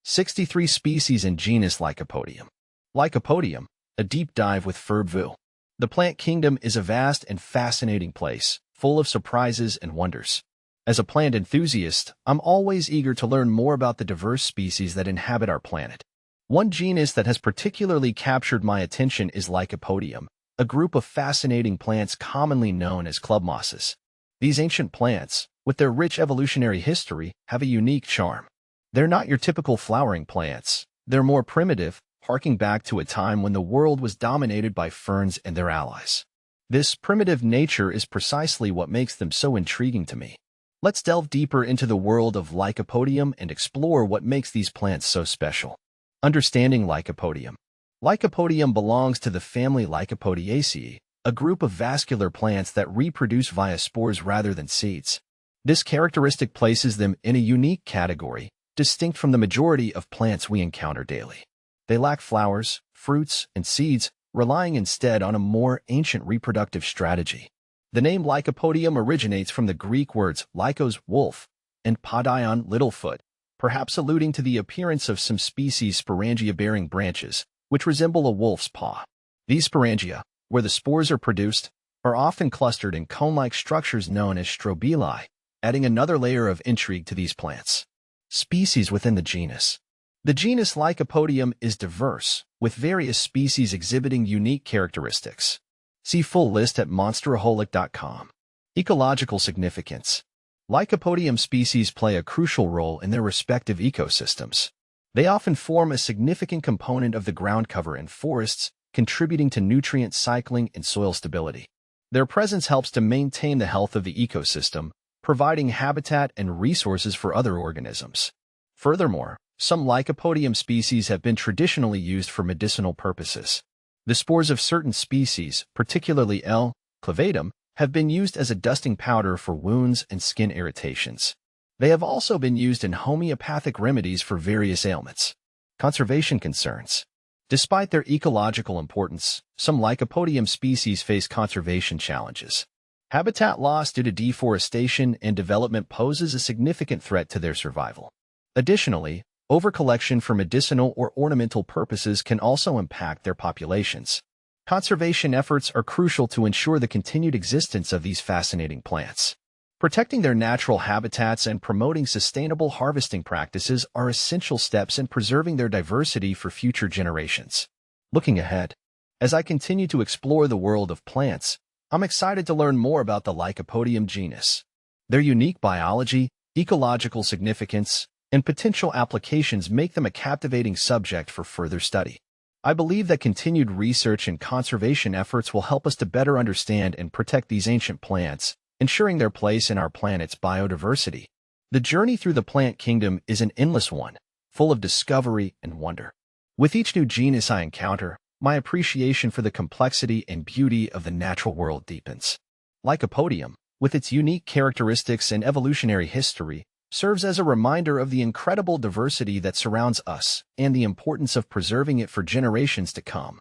63 species in genus Lycopodium. Lycopodium, a deep dive with Ferb Vu. The plant kingdom is a vast and fascinating place, full of surprises and wonders. As a plant enthusiast, I'm always eager to learn more about the diverse species that inhabit our planet. One genus that has particularly captured my attention is Lycopodium, a group of fascinating plants commonly known as club mosses. These ancient plants, with their rich evolutionary history, have a unique charm. They're not your typical flowering plants. They're more primitive, harking back to a time when the world was dominated by ferns and their allies. This primitive nature is precisely what makes them so intriguing to me. Let's delve deeper into the world of Lycopodium and explore what makes these plants so special. Understanding Lycopodium. Lycopodium belongs to the family Lycopodiaceae, a group of vascular plants that reproduce via spores rather than seeds. This characteristic places them in a unique category, distinct from the majority of plants we encounter daily. They lack flowers, fruits, and seeds, relying instead on a more ancient reproductive strategy. The name Lycopodium originates from the Greek words lykos, wolf, and podion, littlefoot, perhaps alluding to the appearance of some species' sporangia-bearing branches, which resemble a wolf's paw. These sporangia, where the spores are produced, are often clustered in cone-like structures known as strobili, adding another layer of intrigue to these plants. Species within the genus. The genus Lycopodium is diverse, with various species exhibiting unique characteristics. See full list at monsteraholic.com. Ecological significance. Lycopodium species play a crucial role in their respective ecosystems. They often form a significant component of the ground cover in forests, contributing to nutrient cycling and soil stability. Their presence helps to maintain the health of the ecosystem, providing habitat and resources for other organisms. Furthermore, some Lycopodium species have been traditionally used for medicinal purposes. The spores of certain species, particularly L. clavatum, have been used as a dusting powder for wounds and skin irritations. They have also been used in homeopathic remedies for various ailments. Conservation concerns. Despite their ecological importance, some Lycopodium species face conservation challenges. Habitat loss due to deforestation and development poses a significant threat to their survival. Additionally, overcollection for medicinal or ornamental purposes can also impact their populations. Conservation efforts are crucial to ensure the continued existence of these fascinating plants. Protecting their natural habitats and promoting sustainable harvesting practices are essential steps in preserving their diversity for future generations. Looking ahead, as I continue to explore the world of plants, I'm excited to learn more about the Lycopodium genus. Their unique biology, ecological significance, and potential applications make them a captivating subject for further study. I believe that continued research and conservation efforts will help us to better understand and protect these ancient plants, ensuring their place in our planet's biodiversity. The journey through the plant kingdom is an endless one, full of discovery and wonder. With each new genus I encounter, my appreciation for the complexity and beauty of the natural world deepens. Lycopodium, with its unique characteristics and evolutionary history, serves as a reminder of the incredible diversity that surrounds us and the importance of preserving it for generations to come.